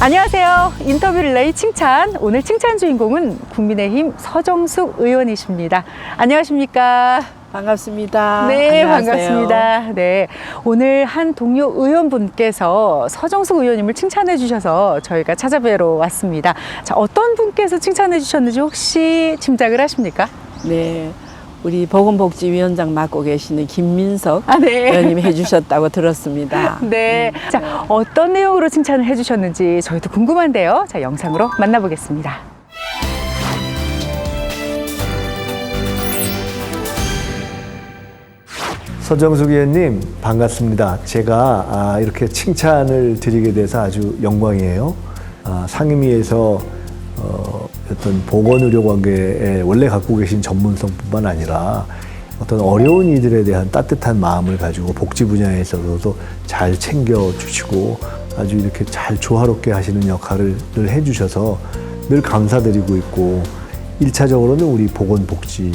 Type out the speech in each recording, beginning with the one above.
안녕하세요. 인터뷰 릴레이 칭찬. 오늘 칭찬 주인공은 국민의힘 서정숙 의원이십니다. 안녕하십니까? 반갑습니다. 네, 안녕하세요. 반갑습니다. 네, 오늘 한 동료 의원분께서 서정숙 의원님을 칭찬해 주셔서 저희가 찾아뵈러 왔습니다. 자, 어떤 분께서 칭찬해 주셨는지 혹시 짐작을 하십니까? 네, 우리 보건복지위원장 맡고 계시는 김민석 네. 의원님이 해주셨다고 들었습니다. 네. 자, 어떤 내용으로 칭찬을 해 주셨는지 저희도 궁금한데요. 자, 영상으로 만나보겠습니다. 서정숙 의원님 반갑습니다. 제가 이렇게 칭찬을 드리게 돼서 아주 영광이에요. 상임위에서 어떤 보건의료 관계에 원래 갖고 계신 전문성뿐만 아니라 어떤 어려운 이들에 대한 따뜻한 마음을 가지고 복지 분야에 있어서도 잘 챙겨주시고 아주 이렇게 잘 조화롭게 하시는 역할을 늘 해주셔서 늘 감사드리고 있고, 1차적으로는 우리 보건복지의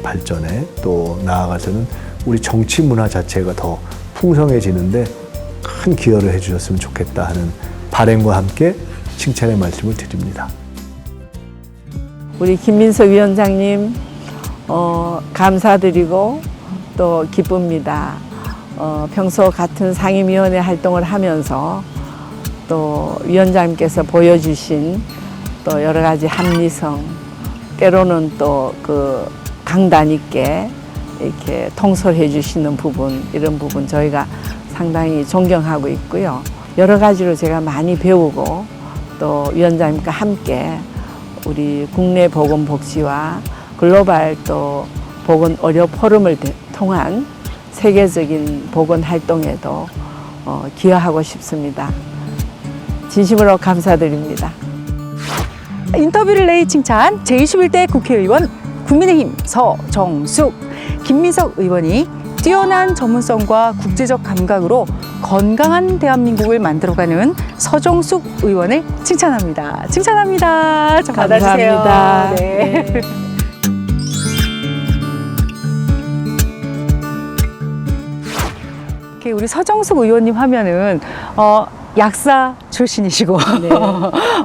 발전에, 또 나아가서는 우리 정치 문화 자체가 더 풍성해지는데 큰 기여를 해주셨으면 좋겠다 하는 바람과 함께 칭찬의 말씀을 드립니다. 우리 김민석 위원장님 감사드리고 또 기쁩니다. 평소 같은 상임위원회 활동을 하면서 또 위원장님께서 보여주신 또 여러 가지 합리성, 때로는 또 그 강단 있게 이렇게 통솔해 주시는 부분, 이런 부분 저희가 상당히 존경하고 있고요. 여러 가지로 제가 많이 배우고 또 위원장님과 함께 우리 국내 보건복지와 글로벌 또 보건의료 포럼을 통한 세계적인 보건 활동에도 기여하고 싶습니다. 진심으로 감사드립니다. 인터뷰 릴레이 칭찬 제21대 국회의원 국민의힘 서정숙 김민석 의원이 뛰어난 전문성과 국제적 감각으로 건강한 대한민국을 만들어가는 서정숙 의원을 칭찬합니다. 칭찬합니다. 좀 받아주세요. 감사합니다. 네. 네. 이렇게 우리 서정숙 의원님 하면은 약사 출신이시고 네.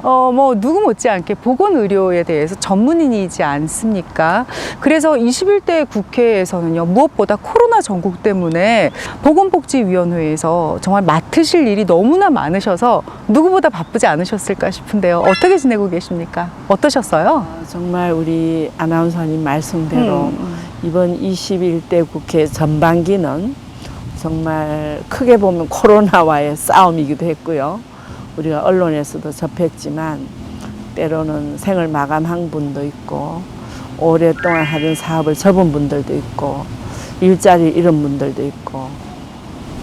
뭐 누구 못지않게 보건의료에 대해서 전문인이지 않습니까? 그래서 21대 국회에서는요, 무엇보다 코로나 전국 때문에 보건복지위원회에서 정말 맡으실 일이 너무나 많으셔서 누구보다 바쁘지 않으셨을까 싶은데요. 어떻게 지내고 계십니까? 어떠셨어요? 정말 우리 아나운서님 말씀대로 이번 21대 국회 전반기는 정말 크게 보면 코로나와의 싸움이기도 했고요. 우리가 언론에서도 접했지만 때로는 생을 마감한 분도 있고, 오랫동안 하던 사업을 접은 분들도 있고, 일자리 잃은 분들도 있고,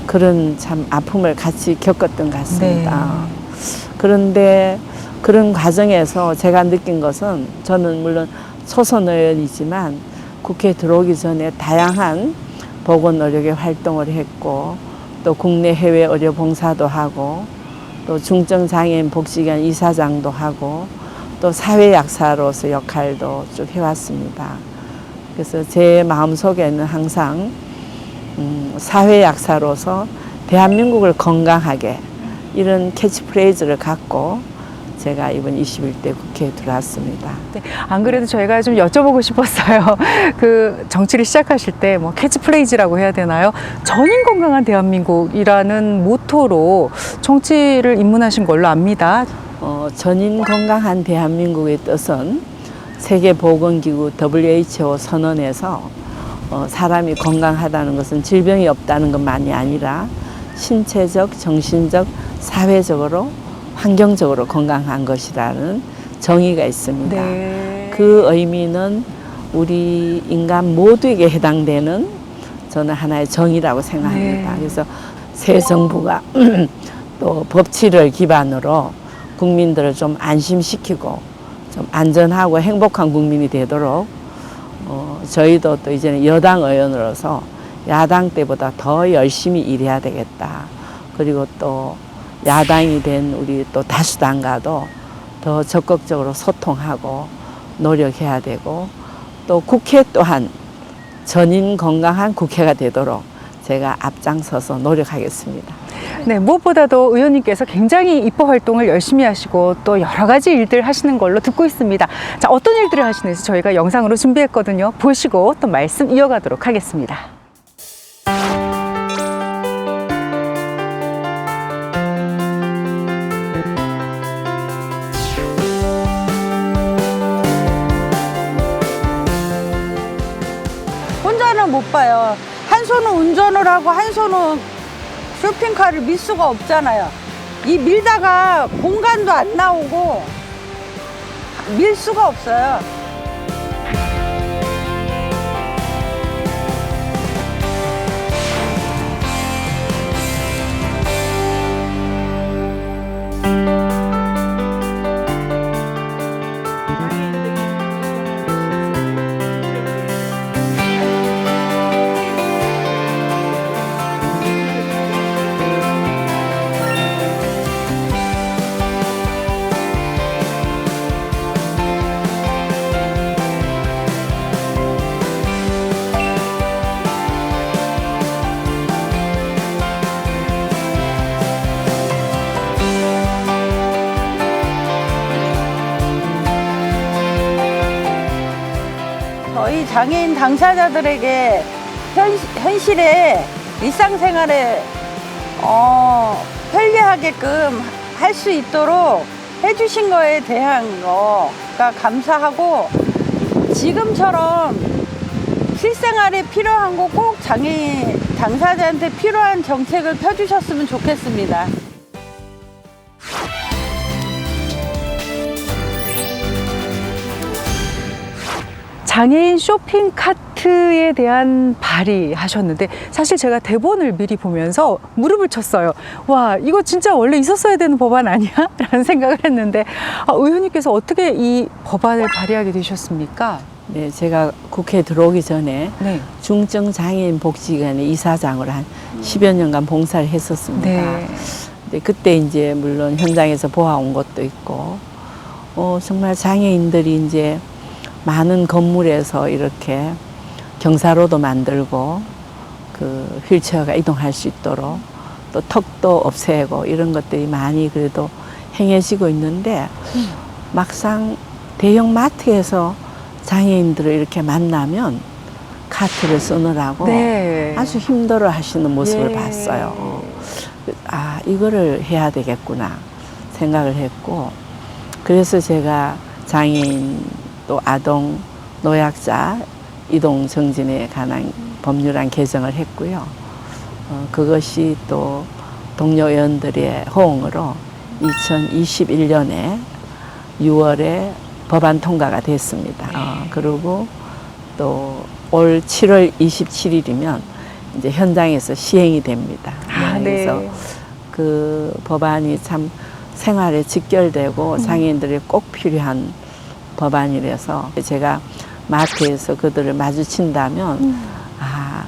그런 참 아픔을 같이 겪었던 것 같습니다. 네. 그런데 그런 과정에서 제가 느낀 것은, 저는 물론 초선 의원이지만 국회에 들어오기 전에 다양한 보건의료계 활동을 했고, 또 국내 해외 의료 봉사도 하고, 또 중증장애인 복지기관 이사장도 하고, 또 사회약사로서 역할도 쭉 해왔습니다. 그래서 제 마음속에는 항상 사회약사로서 대한민국을 건강하게, 이런 캐치프레이즈를 갖고 제가 이번 21대 국회에 들어왔습니다. 네, 안 그래도 저희가 좀 여쭤보고 싶었어요. 그 정치를 시작하실 때 뭐 캐치프레이즈라고 해야 되나요? 전인 건강한 대한민국이라는 모토로 정치를 입문하신 걸로 압니다. 전인 건강한 대한민국의 뜻은 세계보건기구 WHO 선언에서 사람이 건강하다는 것은 질병이 없다는 것만이 아니라 신체적, 정신적, 사회적으로, 환경적으로 건강한 것이라는 정의가 있습니다. 네. 그 의미는 우리 인간 모두에게 해당되는, 저는 하나의 정의라고 생각합니다. 네. 그래서 새 정부가 또 법치를 기반으로 국민들을 좀 안심시키고 좀 안전하고 행복한 국민이 되도록 저희도 또 이제는 여당 의원으로서 야당 때보다 더 열심히 일해야 되겠다. 그리고 또 야당이 된 우리 또 다수당과도 더 적극적으로 소통하고 노력해야 되고, 또 국회 또한 전인 건강한 국회가 되도록 제가 앞장서서 노력하겠습니다. 네, 무엇보다도 의원님께서 굉장히 입법 활동을 열심히 하시고 또 여러 가지 일들 하시는 걸로 듣고 있습니다. 자, 어떤 일들을 하시는지 저희가 영상으로 준비했거든요. 보시고 또 말씀 이어가도록 하겠습니다. 혼자는 못 봐요. 한 손은 운전을 하고 한 손은 쇼핑카를 밀 수가 없잖아요. 이 밀다가 공간도 안 나오고 밀 수가 없어요. 저희 장애인 당사자들에게 현실에 일상생활에 편리하게끔 할 수 있도록 해주신 거에 대한 거가 감사하고, 지금처럼 실생활에 필요한 거 꼭 장애인 당사자한테 필요한 정책을 펴주셨으면 좋겠습니다. 장애인 쇼핑 카트에 대한 발의하셨는데 사실 제가 대본을 미리 보면서 무릎을 쳤어요. 와, 이거 진짜 원래 있었어야 되는 법안 아니야? 라는 생각을 했는데 의원님께서 어떻게 이 법안을 발의하게 되셨습니까? 네, 제가 국회에 들어오기 전에 네. 중증장애인 복지관의 이사장으로 한 10여 년간 봉사를 했었습니다. 네. 근데 그때 이제 물론 현장에서 보아온 것도 있고, 정말 장애인들이 이제 많은 건물에서 이렇게 경사로도 만들고 그 휠체어가 이동할 수 있도록 또 턱도 없애고 이런 것들이 많이 그래도 행해지고 있는데, 막상 대형 마트에서 장애인들을 이렇게 만나면 카트를 쓰느라고 네. 아주 힘들어 하시는 모습을 예. 봤어요. 아, 이거를 해야 되겠구나 생각을 했고, 그래서 제가 장애인 또 아동, 노약자 이동 정진에 관한 법률안 개정을 했고요. 그것이 또 동료 의원들의 호응으로 2021년에 6월에 법안 통과가 됐습니다. 그리고 또 올 7월 27일이면 이제 현장에서 시행이 됩니다. 네. 그래서 그 법안이 참 생활에 직결되고 장애인들이 꼭 필요한 법안이라서 제가 마트에서 그들을 마주친다면 아,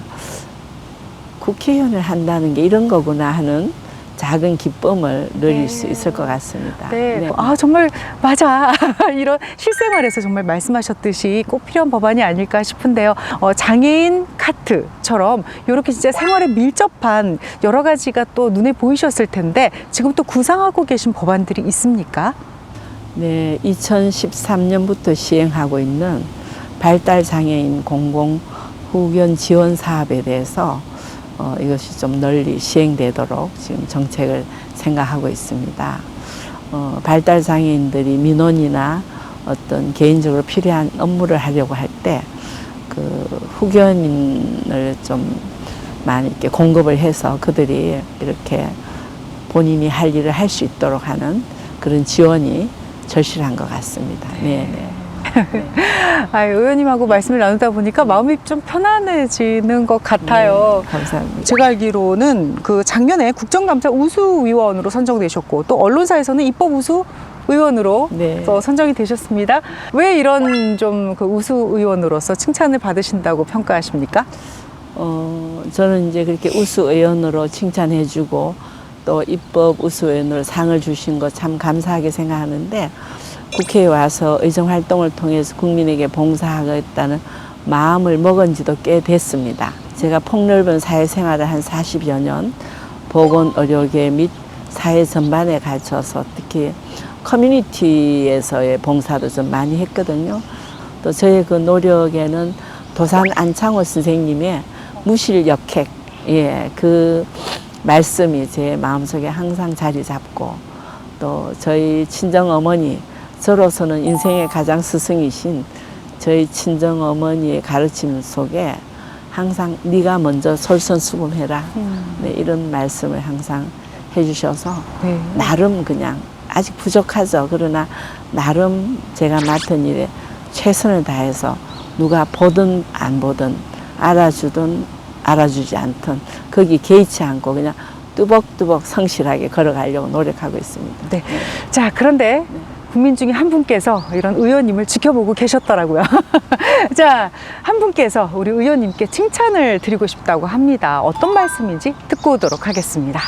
국회의원을 한다는 게 이런 거구나 하는 작은 기쁨을 누릴 수 있을 것 같습니다. 네. 아, 정말 맞아. 이런 실생활에서 정말 말씀하셨듯이 꼭 필요한 법안이 아닐까 싶은데요. 장애인 카트처럼 이렇게 진짜 생활에 밀접한 여러 가지가 또 눈에 보이셨을 텐데 지금 또 구상하고 계신 법안들이 있습니까? 네, 2013년부터 시행하고 있는 발달장애인 공공 후견 지원 사업에 대해서 이것이 좀 널리 시행되도록 지금 정책을 생각하고 있습니다. 발달장애인들이 민원이나 어떤 개인적으로 필요한 업무를 하려고 할 때 그 후견인을 좀 많이 이렇게 공급을 해서 그들이 이렇게 본인이 할 일을 할 수 있도록 하는 그런 지원이 절실한 것 같습니다. 네. 의원님하고 말씀을 나누다 보니까 마음이 좀 편안해지는 것 같아요. 네, 감사합니다. 제가 알기로는 그 작년에 국정감사 우수위원으로 선정되셨고 또 언론사에서는 입법 우수 의원으로 네. 또 선정이 되셨습니다. 왜 이런 좀 그 우수 의원으로서 칭찬을 받으신다고 평가하십니까? 저는 이제 그렇게 우수 의원으로 칭찬해주고 또 입법 우수 의원으로 상을 주신 거 참 감사하게 생각하는데, 국회에 와서 의정 활동을 통해서 국민에게 봉사하겠다는 마음을 먹은 지도 꽤 됐습니다. 제가 폭넓은 사회생활을 한 40여 년 보건의료계 및 사회 전반에 걸쳐서 특히 커뮤니티에서의 봉사도 좀 많이 했거든요. 또 저의 그 노력에는 도산 안창호 선생님의 무실역획, 그 말씀이 제 마음속에 항상 자리 잡고, 또 저희 친정어머니, 저로서는 인생의 가장 스승이신 저희 친정어머니의 가르침 속에 항상 네가 먼저 솔선수범해라, 네, 이런 말씀을 항상 해주셔서 네. 나름 그냥 아직 부족하죠. 그러나 나름 제가 맡은 일에 최선을 다해서 누가 보든 안 보든 알아주든 알아주지 않든 거기 개의치 않고 그냥 뚜벅뚜벅 성실하게 걸어가려고 노력하고 있습니다. 네. 자, 그런데 국민 중에 한 분께서 이런 의원님을 지켜보고 계셨더라고요. 자, 한 분께서 우리 의원님께 칭찬을 드리고 싶다고 합니다. 어떤 말씀인지 듣고 오도록 하겠습니다.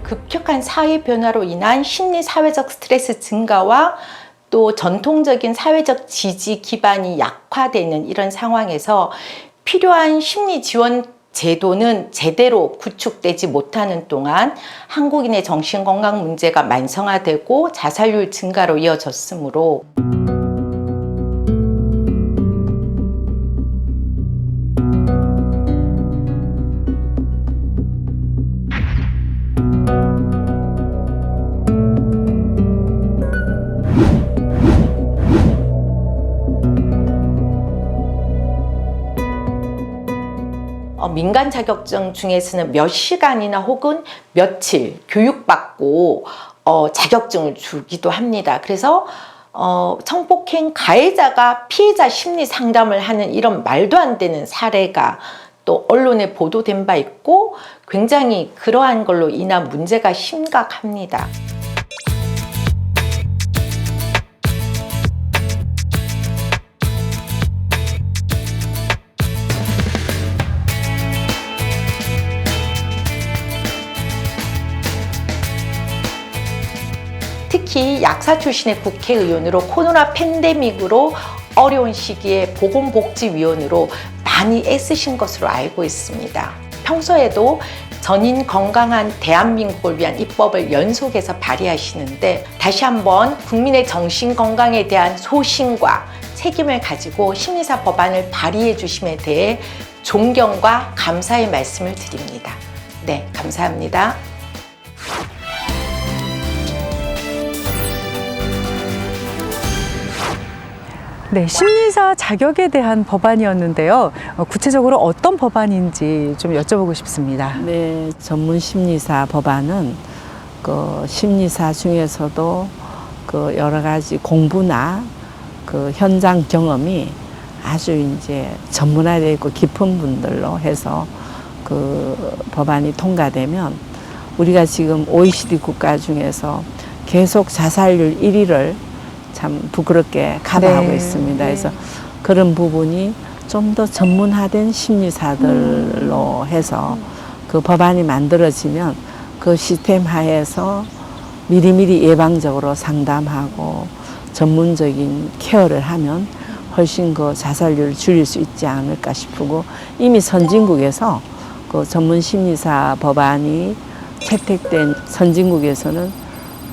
급격한 사회 변화로 인한 심리 사회적 스트레스 증가와 또 전통적인 사회적 지지 기반이 약화되는 이런 상황에서 필요한 심리 지원 제도는 제대로 구축되지 못하는 동안 한국인의 정신건강 문제가 만성화되고 자살률 증가로 이어졌으므로 민간 자격증 중에서는 몇 시간이나 혹은 며칠 교육받고 자격증을 주기도 합니다. 그래서 성폭행 가해자가 피해자 심리 상담을 하는 이런 말도 안 되는 사례가 또 언론에 보도된 바 있고 굉장히 그러한 걸로 인한 문제가 심각합니다. 특히 약사 출신의 국회의원으로 코로나 팬데믹으로 어려운 시기에 보건복지위원으로 많이 애쓰신 것으로 알고 있습니다. 평소에도 전인 건강한 대한민국을 위한 입법을 연속해서 발의하시는데 다시 한번 국민의 정신건강에 대한 소신과 책임을 가지고 심리사 법안을 발의해 주심에 대해 존경과 감사의 말씀을 드립니다. 네, 감사합니다. 네, 심리사 자격에 대한 법안이었는데요. 구체적으로 어떤 법안인지 좀 여쭤보고 싶습니다. 네, 전문 심리사 법안은 그 심리사 중에서도 그 여러 가지 공부나 그 현장 경험이 아주 이제 전문화되어 있고 깊은 분들로 해서 그 법안이 통과되면 우리가 지금 OECD 국가 중에서 계속 자살률 1위를 참 부끄럽게 커버하고 있습니다. 그래서 그런 부분이 좀 더 전문화된 심리사들로 해서 그 법안이 만들어지면 그 시스템 하에서 미리미리 예방적으로 상담하고 전문적인 케어를 하면 훨씬 그 자살률을 줄일 수 있지 않을까 싶고, 이미 선진국에서 그 전문 심리사 법안이 채택된 선진국에서는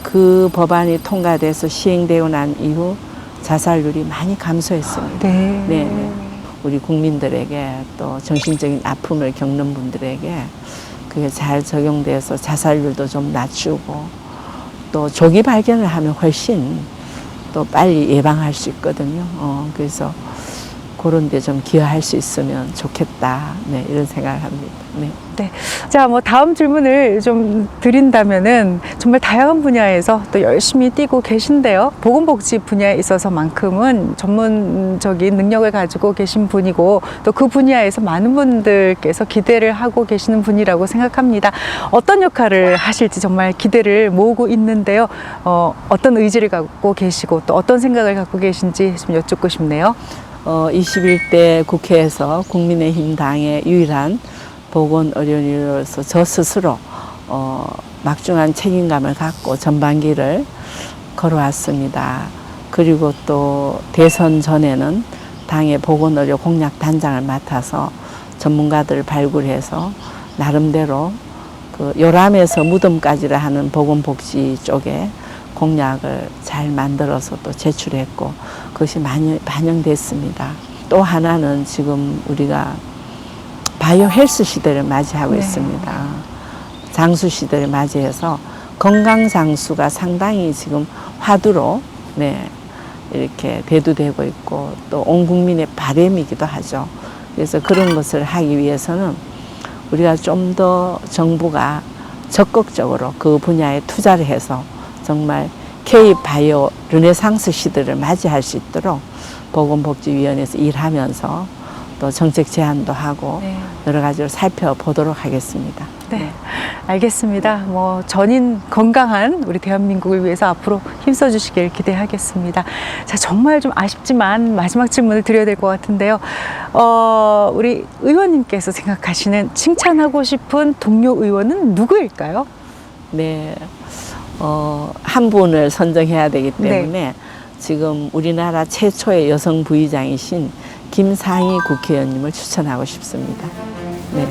그 법안이 통과돼서 시행되고 난 이후 자살률이 많이 감소했습니다. 네. 네. 우리 국민들에게 또 정신적인 아픔을 겪는 분들에게 그게 잘 적용돼서 자살률도 좀 낮추고 또 조기 발견을 하면 훨씬 또 빨리 예방할 수 있거든요. 그래서 그런 데 좀 기여할 수 있으면 좋겠다. 네, 이런 생각을 합니다. 네. 네. 자, 뭐 다음 질문을 좀 드린다면은 정말 다양한 분야에서 또 열심히 뛰고 계신데요. 보건복지 분야에 있어서만큼은 전문적인 능력을 가지고 계신 분이고 또 그 분야에서 많은 분들께서 기대를 하고 계시는 분이라고 생각합니다. 어떤 역할을 하실지 정말 기대를 모으고 있는데요. 어떤 의지를 갖고 계시고 또 어떤 생각을 갖고 계신지 좀 여쭙고 싶네요. 21대 국회에서 국민의힘 당의 유일한 보건의료인으로서 저 스스로 막중한 책임감을 갖고 전반기를 걸어왔습니다. 그리고 또 대선 전에는 당의 보건의료 공약 단장을 맡아서 전문가들을 발굴해서 나름대로 그 요람에서 무덤까지를 하는 보건복지 쪽에 공약을 잘 만들어서 또 제출했고 그것이 많이 반영됐습니다. 또 하나는 지금 우리가 바이오 헬스 시대를 맞이하고 네. 있습니다. 장수 시대를 맞이해서 건강 장수가 상당히 지금 화두로 이렇게 대두되고 있고 또 온 국민의 바람이기도 하죠. 그래서 그런 것을 하기 위해서는 우리가 좀 더 정부가 적극적으로 그 분야에 투자를 해서 정말 K-바이오 르네상스 시대를 맞이할 수 있도록 보건복지위원회에서 일하면서 또 정책 제안도 하고 네. 여러 가지로 살펴보도록 하겠습니다. 네, 알겠습니다. 뭐 전인 건강한 우리 대한민국을 위해서 앞으로 힘써 주시길 기대하겠습니다. 자, 정말 좀 아쉽지만 마지막 질문을 드려야 될 것 같은데요. 우리 의원님께서 생각하시는 칭찬하고 싶은 동료 의원은 누구일까요? 네, 한 분을 선정해야 되기 때문에 지금 우리나라 최초의 여성 부의장이신 김상희 국회의원님을 추천하고 싶습니다. 네.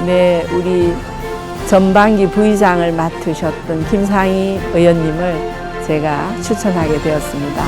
네, 우리 전반기 부의장을 맡으셨던 김상희 의원님을 제가 추천하게 되었습니다.